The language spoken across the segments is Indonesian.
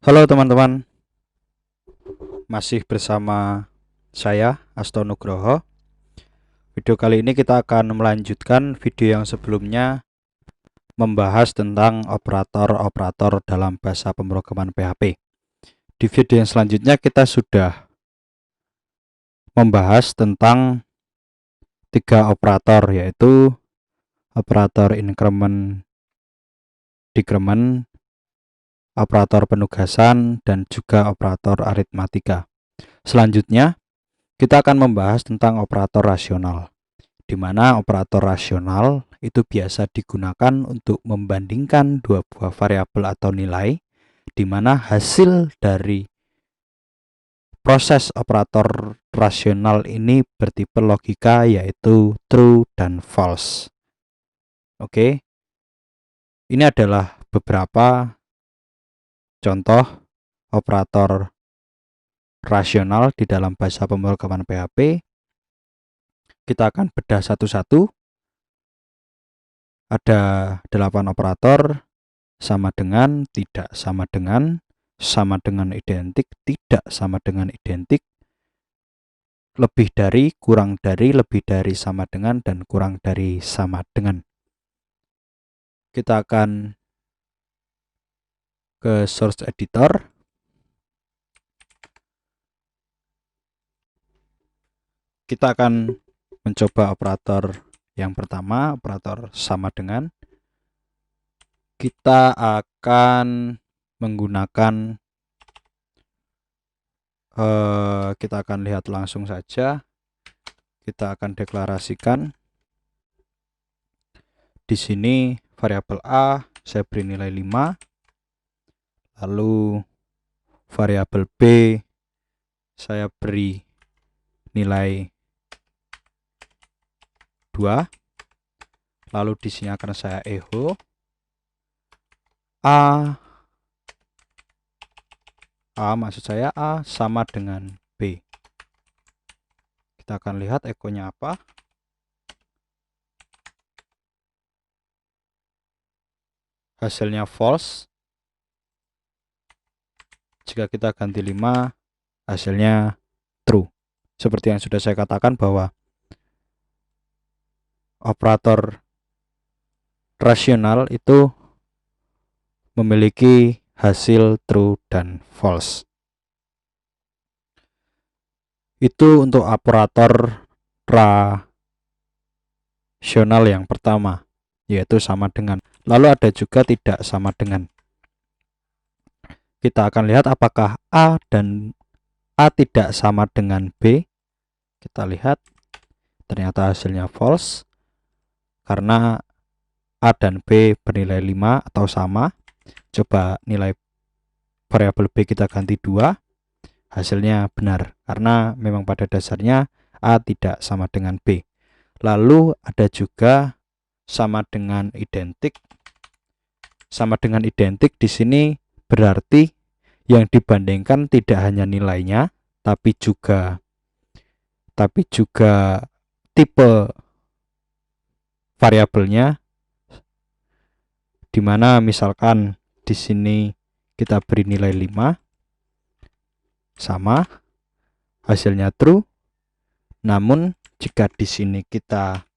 Halo teman-teman, masih bersama saya Asto Nugroho. Video kali ini kita akan melanjutkan video yang sebelumnya membahas tentang operator-operator dalam bahasa pemrograman PHP. Di video yang selanjutnya kita sudah membahas tentang 3 operator, yaitu operator increment, decrement, operator penugasan, dan juga operator aritmatika. Selanjutnya kita akan membahas tentang operator rasional, di mana operator rasional itu biasa digunakan untuk membandingkan dua buah variabel atau nilai, di mana hasil dari proses operator rasional ini bertipe logika, yaitu true dan false. Oke, ini adalah beberapa contoh operator rasional di dalam bahasa pemrograman PHP. Kita akan bedah satu-satu. Ada 8 operator: sama dengan, tidak sama dengan identik, tidak sama dengan identik, lebih dari, kurang dari, lebih dari, sama dengan, dan kurang dari sama dengan. Kita akan ke source editor. Kita akan mencoba operator yang pertama, operator sama dengan. Kita akan menggunakan kita akan lihat langsung saja. Kita akan deklarasikan di sini variabel A saya beri nilai 5, lalu variabel B saya beri nilai 2, lalu di sini akan saya echo A maksud saya A sama dengan B. Kita akan lihat echo-nya apa. Hasilnya false. Jika kita ganti 5, hasilnya true. Seperti yang sudah saya katakan bahwa operator rasional itu memiliki hasil true dan false. Itu untuk operator rasional yang pertama, yaitu sama dengan. Lalu ada juga tidak sama dengan. Kita akan lihat apakah A dan A tidak sama dengan B. Kita lihat, ternyata hasilnya false karena A dan B bernilai 5 atau sama. Coba nilai variabel B kita ganti 2, hasilnya benar karena memang pada dasarnya A tidak sama dengan B. Lalu ada juga sama dengan identik. Sama dengan identik di sini berarti yang dibandingkan tidak hanya nilainya, tapi juga tipe variabelnya, dimana misalkan di sini kita beri nilai 5 sama, hasilnya true. Namun jika di sini kita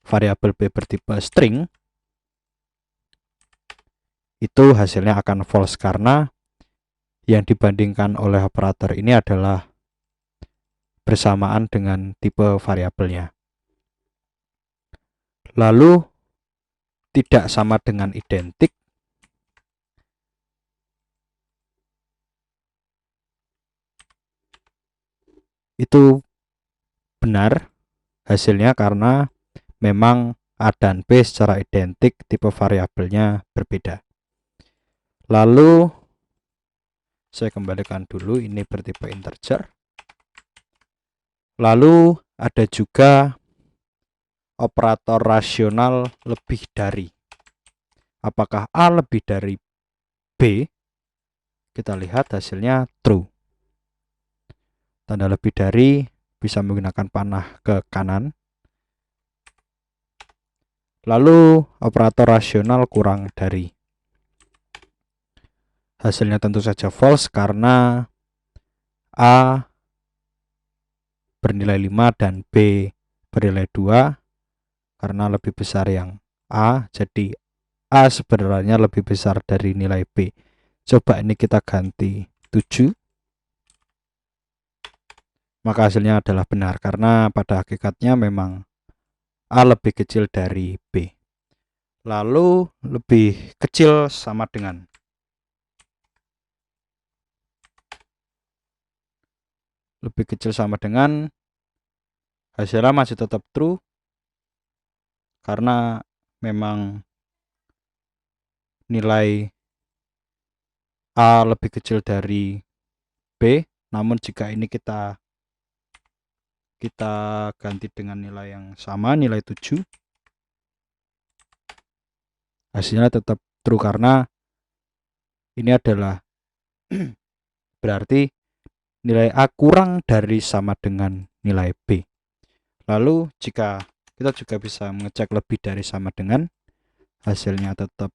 variabel B bertipe string, itu hasilnya akan false karena yang dibandingkan oleh operator ini adalah bersamaan dengan tipe variabelnya. Lalu tidak sama dengan identik. Itu benar hasilnya karena memang A dan B secara identik tipe variabelnya berbeda. Lalu saya kembalikan dulu, ini bertipe integer. Lalu ada juga operator rasional lebih dari. Apakah A lebih dari B? Kita lihat hasilnya true. Tanda lebih dari bisa menggunakan panah ke kanan. Lalu operator rasional kurang dari. Hasilnya tentu saja false karena A bernilai 5 dan B bernilai 2. Karena lebih besar yang A, jadi A sebenarnya lebih besar dari nilai B. Coba ini kita ganti 7. Maka hasilnya adalah benar karena pada hakikatnya memang A lebih kecil dari B. Lalu lebih kecil sama dengan hasilnya masih tetap true karena memang nilai A lebih kecil dari B. Namun jika ini kita ganti dengan nilai yang sama, nilai 7, hasilnya tetap true karena ini adalah berarti nilai A kurang dari sama dengan nilai B. Lalu jika kita juga bisa mengecek lebih dari sama dengan, hasilnya tetap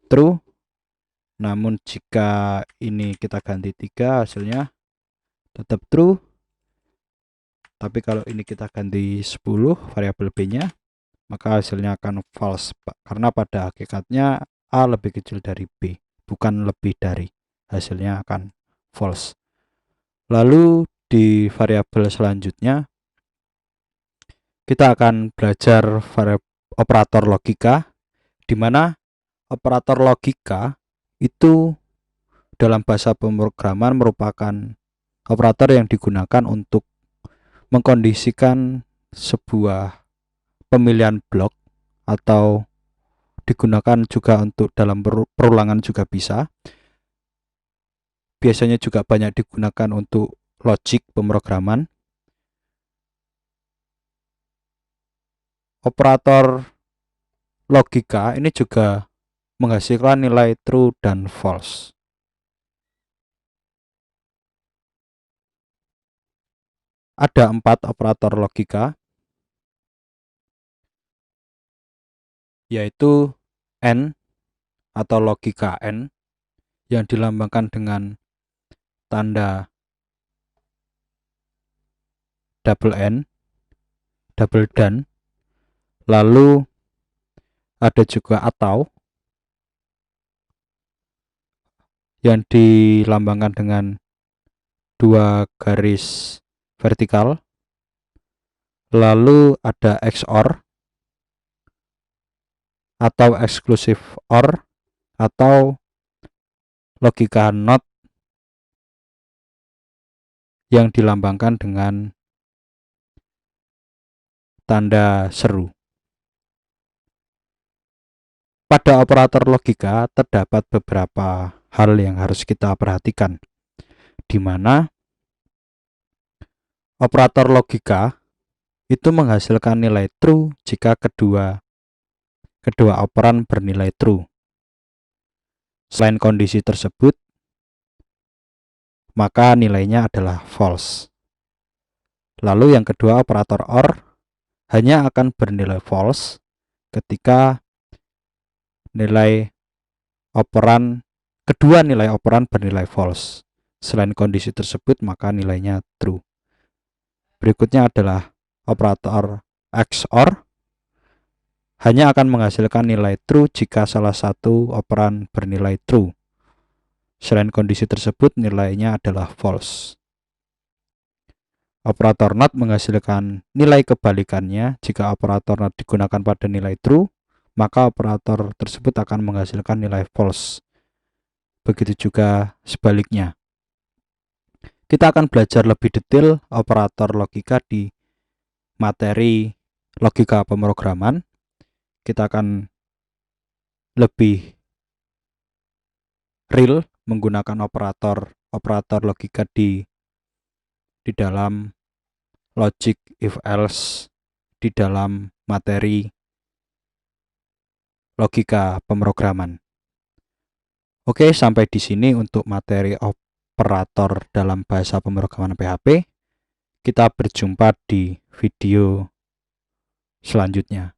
true. Namun jika ini kita ganti 3, hasilnya tetap true. Tapi kalau ini kita ganti 10 variabel B-nya, maka hasilnya akan false, karena pada hakikatnya A lebih kecil dari B, bukan lebih dari. Hasilnya akan false. Lalu di variabel selanjutnya kita akan belajar operator logika, di mana operator logika itu dalam bahasa pemrograman merupakan operator yang digunakan untuk mengkondisikan sebuah pemilihan blok, atau digunakan juga untuk dalam perulangan juga bisa. Biasanya juga banyak digunakan untuk logik pemrograman. Operator logika ini juga menghasilkan nilai true dan false. Ada 4 operator logika, yaitu N atau logika N yang dilambangkan dengan tanda double N, double dan. Lalu ada juga atau yang dilambangkan dengan 2 garis vertikal. Lalu ada XOR atau exclusive OR, atau logika NOT yang dilambangkan dengan tanda seru. Pada operator logika terdapat beberapa hal yang harus kita perhatikan, di mana operator logika itu menghasilkan nilai true jika kedua operan bernilai true. Selain kondisi tersebut, maka nilainya adalah false. Lalu yang kedua, operator OR hanya akan bernilai false ketika kedua nilai operan bernilai false. Selain kondisi tersebut, maka nilainya true. Berikutnya adalah operator XOR hanya akan menghasilkan nilai true jika salah satu operan bernilai true. Selain kondisi tersebut, nilainya adalah false. Operator NOT menghasilkan nilai kebalikannya. Jika operator NOT digunakan pada nilai true, maka operator tersebut akan menghasilkan nilai false. Begitu juga sebaliknya. Kita akan belajar lebih detail operator logika di materi logika pemrograman. Kita akan lebih real menggunakan operator logika di dalam logic if else, di dalam materi logika pemrograman. Oke, sampai di sini untuk materi operator dalam bahasa pemrograman PHP. Kita berjumpa di video selanjutnya.